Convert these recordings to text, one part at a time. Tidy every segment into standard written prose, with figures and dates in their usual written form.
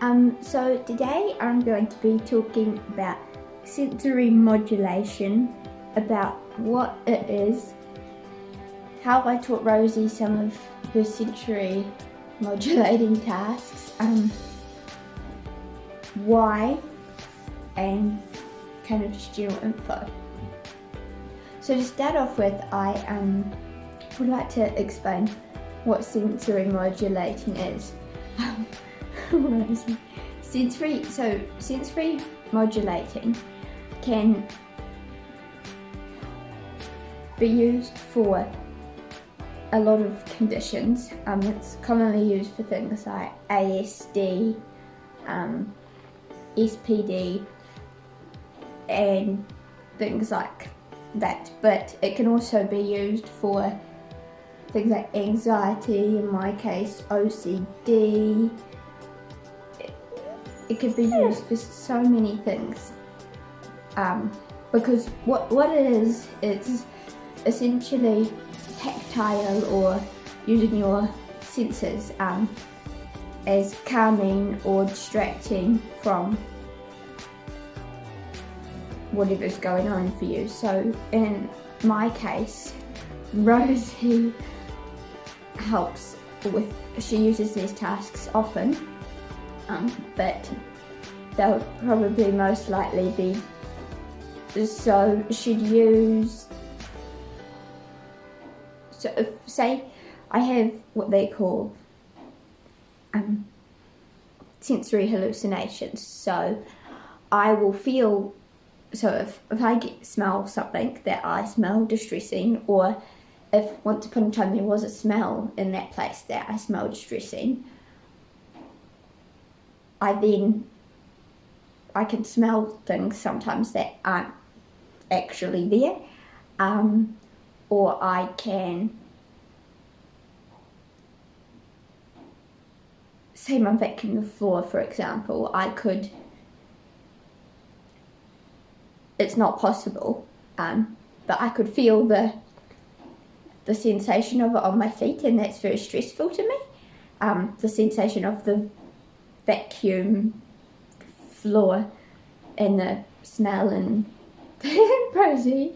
So today I'm going to be talking about sensory modulation, about what it is, how I taught Rosie some of her sensory modulating tasks, why, and kind of just general info. So to start off with, I would like to explain what sensory modulating is. Sensory modulating can be used for a lot of conditions. It's commonly used for things like ASD, SPD, and things like that. But it can also be used for things like anxiety, in my case OCD. It could be used for so many things, because what it is, it's essentially tactile or using your senses as calming or distracting from whatever's going on for you. So in my case, Rosie helps with, she uses these tasks often, but they'll probably most likely be, so she'd use, so if, say I have what they call sensory hallucinations, so I will feel, so if I smell something that I smell distressing, or if once upon a time there was a smell in that place that I smell distressing, I can smell things sometimes that aren't actually there, or I can, say I'm vacuuming the floor, for example, I could, it's not possible, but I could feel the sensation of it on my feet, and that's very stressful to me. The sensation of the vacuum floor and the smell, and Rosie,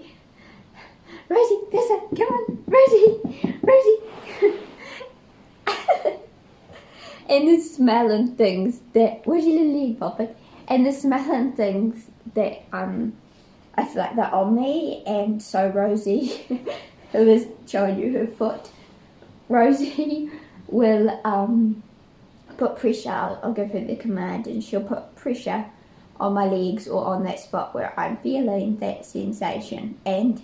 there's a, come on, Rosie, and the smell and things that, where's your little leg popping? And the smell and things that I feel like they're on me, and so Rosie, who is showing you her foot, Rosie will put pressure, I'll give her the command, and she'll put pressure on my legs or on that spot where I'm feeling that sensation, and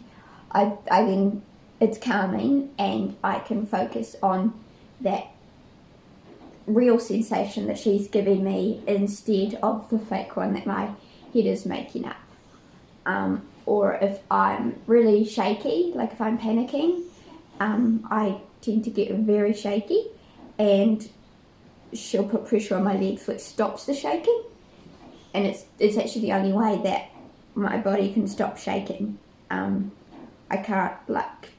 I then, it's calming, and I can focus on that real sensation that she's giving me instead of the fake one that my head is making up. Or if I'm really shaky, like if I'm panicking, I tend to get very shaky, and she'll put pressure on my legs which stops the shaking, and it's actually the only way that my body can stop shaking. I can't, like,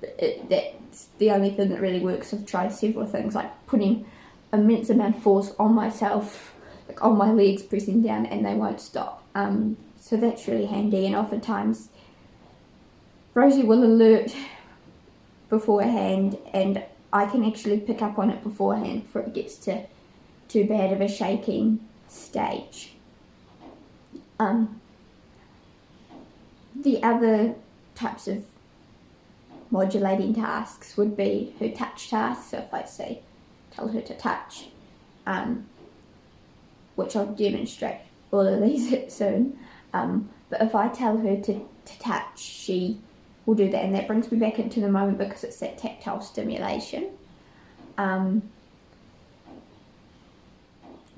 that's the only thing that really works. I've tried several things, like putting immense amount of force on myself, like on my legs, pressing down, and they won't stop. So that's really handy, and oftentimes Rosie will alert beforehand, and I can actually pick up on it beforehand before it gets to too bad of a shaking stage. The other types of modulating tasks would be her touch tasks. So if I say, tell her to touch, which I'll demonstrate all of these soon, but if I tell her to touch, she will do that, and that brings me back into the moment because it's that tactile stimulation.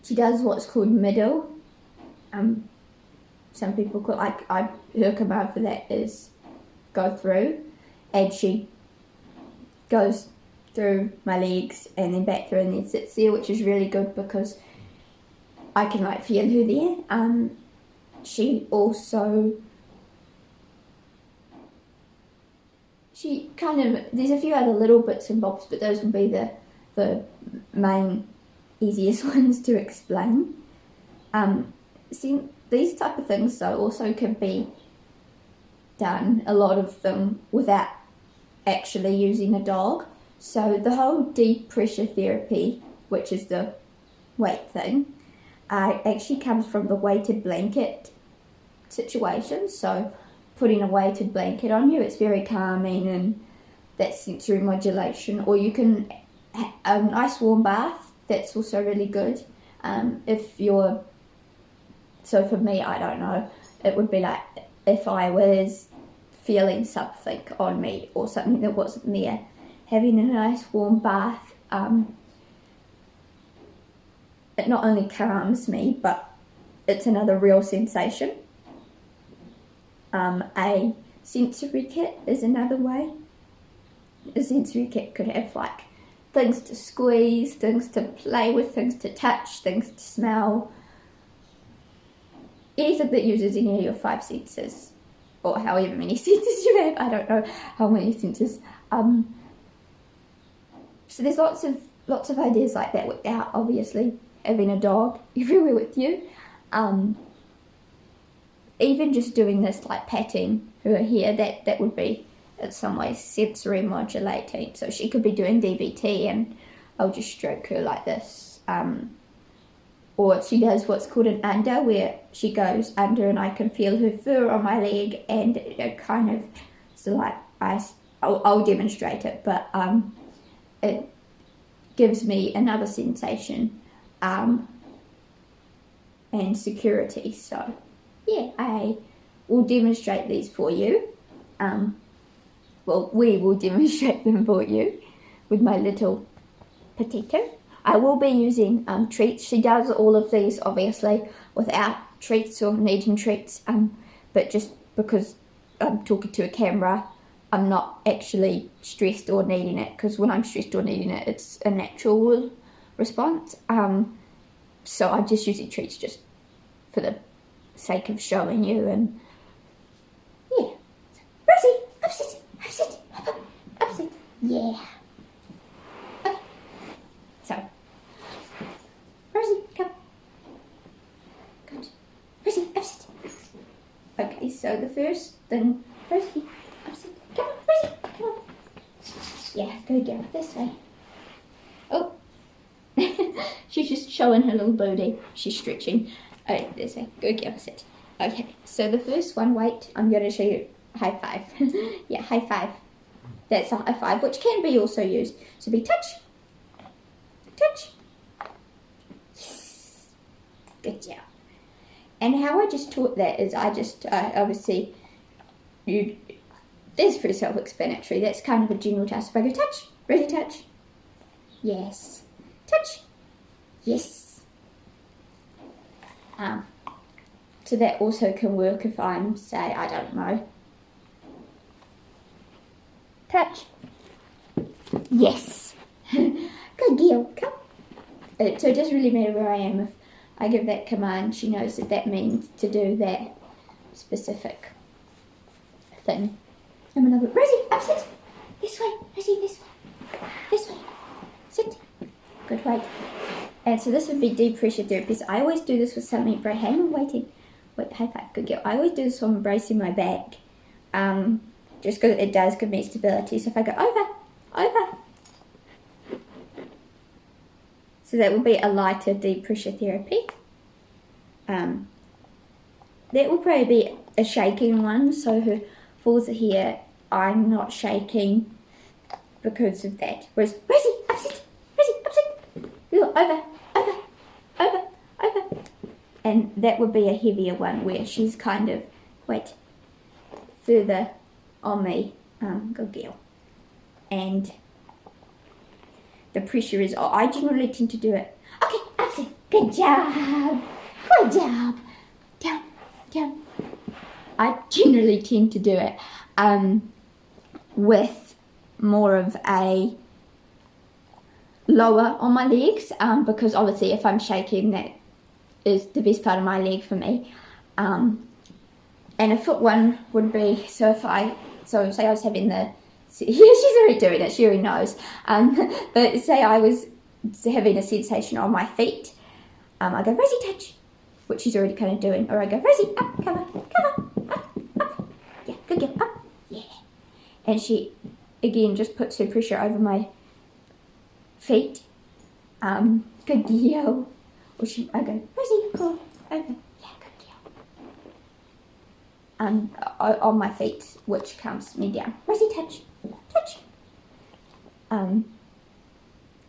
She does what's called middle. Some people call, her command for that is go through, and she goes through my legs and then back through and then sits there, which is really good because I can like feel her there. She also, she kind of, there's a few other little bits and bobs, but those would be the main easiest ones to explain. See, these type of things though also can be done, a lot of them, without actually using a dog. So the whole deep pressure therapy, which is the weight thing, actually comes from the weighted blanket situation. So putting a weighted blanket on you, it's very calming, and that's sensory modulation. Or you can a nice warm bath, that's also really good. If you're, so for me, I don't know, it would be like if I was feeling something on me or something that wasn't there, having a nice warm bath, it not only calms me, but it's another real sensation. A sensory kit is another way. A sensory kit could have like things to squeeze, things to play with, things to touch, things to smell. Anything that uses any of your 5 senses, or however many senses you have. I don't know how many senses. So there's lots of ideas like that without obviously having a dog everywhere with you. Even just doing this, like patting her here, that would be in some ways sensory modulating. So she could be doing DBT and I'll just stroke her like this. Or she does what's called an under, where she goes under and I can feel her fur on my leg, and it kind of, so like I'll demonstrate it, but it gives me another sensation and security. So yeah, I will demonstrate these for you. Well, we will demonstrate them for you with my little potato. I will be using treats. She does all of these obviously without treats or needing treats, but just because I'm talking to a camera, I'm not actually stressed or needing it, because when I'm stressed or needing it, it's a natural response. So I'm just using treats just for the sake of showing you. And yeah, Rosie, upset, upset, yeah. Okay. So, Rosie, come. Good. Rosie, upset. Okay, so the first thing, Rosie, upset. Come on, Rosie, come on. Yeah, good girl, this way. Oh, she's just showing her little booty. She's stretching. Oh, this way. Good girl, sit. Okay, so the first one, wait, I'm going to show you high five. Yeah, high five. That's a high five, which can be also used to be touch. Touch. Yes. Good job. And how I just taught that is obviously, that's pretty self-explanatory. That's kind of a general task. If I go touch, ready, touch. Yes. Touch. Yes. So that also can work if I'm, say, I don't know, touch. Yes. Good girl, come. So it doesn't really matter where I am. If I give that command, she knows that means to do that specific thing. I'm another, Rosie, up, sit. This way, Rosie, this way. This way. Sit. Good, wait. And so this would be deep pressure therapy. So I always do this with something, hang on, waiting. Wait, high five, good girl. I always do this when I'm bracing my back. Just because it does give me stability. So if I go over. So that would be a lighter deep pressure therapy. That will probably be a shaking one. So her falls here, I'm not shaking because of that. Whereas, Rosie, upset. Rosie, upset. Over. And that would be a heavier one where she's kind of, further on me. Good girl. And the pressure is, I generally tend to do it. Okay, upset. Good job. Good job. Down. I generally tend to do it with more of a lower on my legs, because obviously if I'm shaking, that is the best part of my leg for me. And a foot one would be, so say I was having the, yeah, she's already doing it, she already knows, but say I was having a sensation on my feet, I go, Rosie, touch, which she's already kind of doing. Or I go, Rosie, up, come on, up. Yeah, good girl, up, yeah. And she, again, just puts her pressure over my feet. Good girl. Or I go, Rosie, cool, over. Yeah, good girl. On my feet, which calms me down. Rosie, touch, touch. And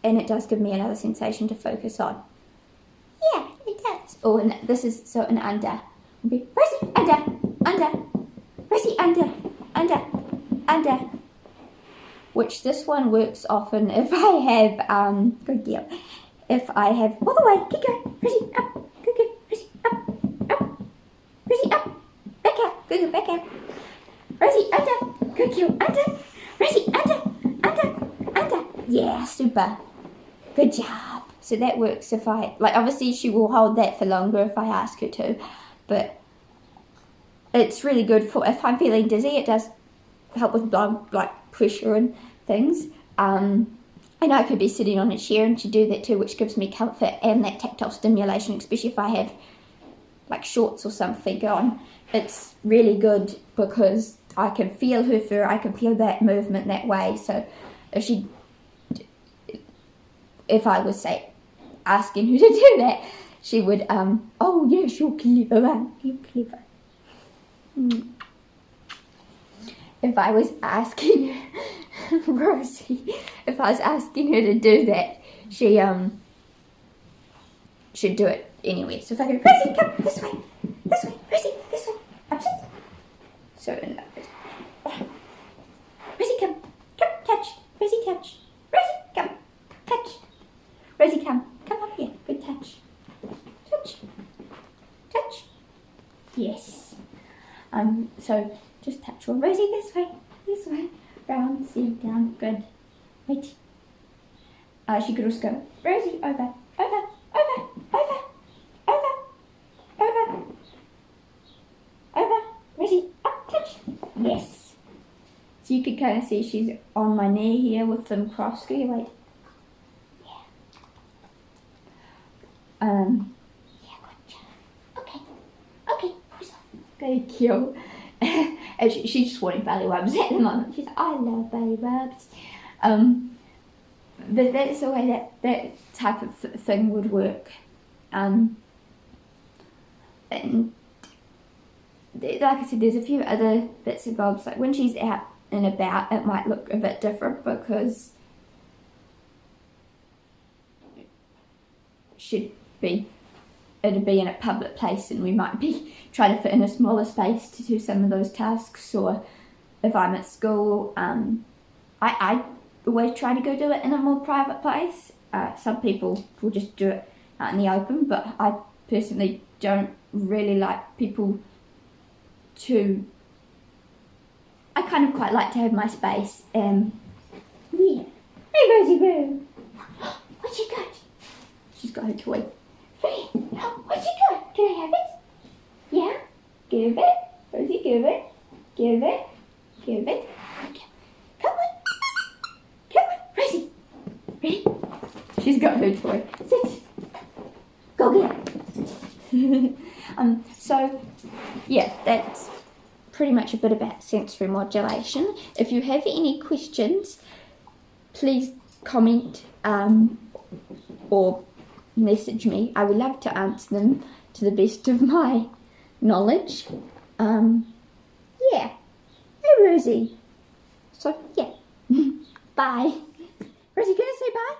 it does give me another sensation to focus on. Yeah, it does. Oh, and this is, so an under. Rosie, under. Rosie, under. Which this one works often if I have, good girl. If I have, all the way, keep going. Rosie, up, good girl. Rosie, up. Rosie, up. Back out, good girl, back out. Rosie, under, good girl, under. Rosie, under. Yeah, super. Good job. So that works if I, like, obviously she will hold that for longer if I ask her to, but it's really good for if I'm feeling dizzy. It does help with blood, like, pressure and things. And I could be sitting on a chair and she'd do that too, which gives me comfort and that tactile stimulation, especially if I have, like, shorts or something on. It's really good because I can feel her fur, I can feel that movement that way. So if I was, say, asking her to do that, she would, oh yes, you're clever, man, you're clever. If I was asking Rosie, if I was asking her to do that, she should do it anyway. So if I go, Rosie, come this way, Rosie, this way, upset. So, Rosie, come, touch, Rosie, touch, Rosie, come, touch. Rosie, come up here, good touch. Touch. Yes. So just touch one. Rosie, this way, round, see, down, good. Wait. She could also go, Rosie, over, Rosie, up, touch. Yes. So you could kind of see she's on my knee here with them crossed. Wait. Yeah, good job. Okay, push off. Good kill. And she's just wanting belly rubs at the moment. She's like, I love belly rubs. But that's the way that type of thing would work. And like I said, there's a few other bits and bobs. Like when she's out and about, it might look a bit different because it'd be in a public place and we might be trying to fit in a smaller space to do some of those tasks. Or if I'm at school, I always try to go do it in a more private place. Some people will just do it out in the open, but I personally don't really like people to, I kind of quite like to have my space. Yeah. Hey Rosie Boo, what you got? She's got her toy. What you got? Can I have it? Yeah? Give it. Rosie, give it. Okay. Come on, Rosie. Ready? She's got her toy. Sit. Go get it. So, yeah, that's pretty much a bit about sensory modulation. If you have any questions, please comment or message me. I would love to answer them to the best of my knowledge. Yeah. Hey Rosie. So yeah. Bye. Rosie, gonna say bye?